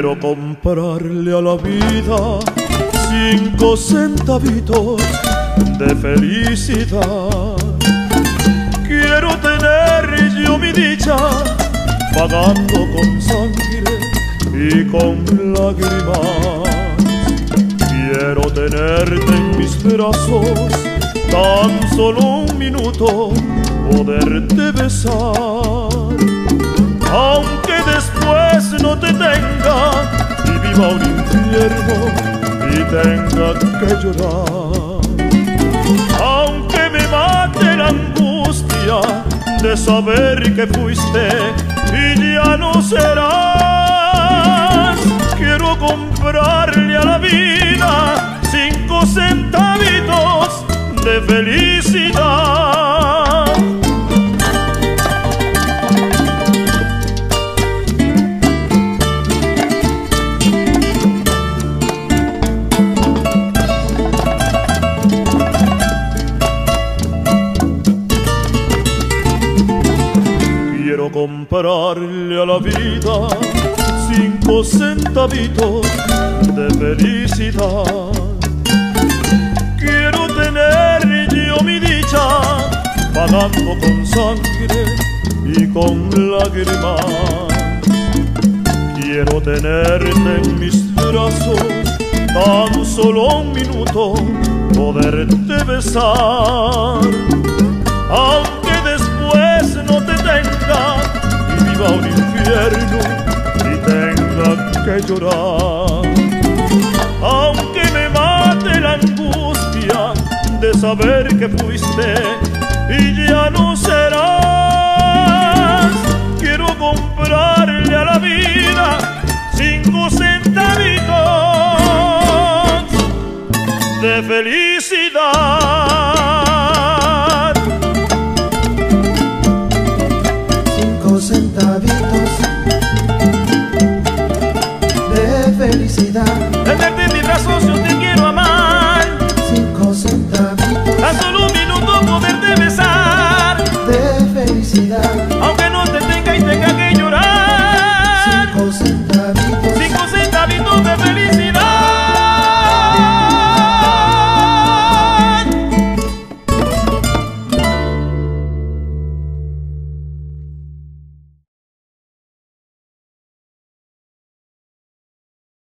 Quiero comprarle a la vida 5 centavitos de felicidad. Quiero tener yo mi dicha pagando con sangre y con lágrimas. Quiero tenerte en mis brazos tan solo un minuto, poderte besar, aunque después no te tenga y viva un infierno y tenga que llorar, aunque me mate la angustia de saber que fuiste y ya no serás. Quiero comprarle a la vida 5 centavitos de felicidad. Quiero comprarle a la vida 5 centavitos de felicidad. Quiero tener yo mi dicha pagando con sangre y con lágrimas. Quiero tenerte en mis brazos tan solo un minuto, poderte besar, aunque después no te tenga y viva un infierno y tenga que llorar, aunque me mate la angustia de saber que fuiste y ya no serás. Quiero comprarle a la vida 5 centavitos de felicidad. 5 centavitos de felicidad. Tenerte en mis brazos yo te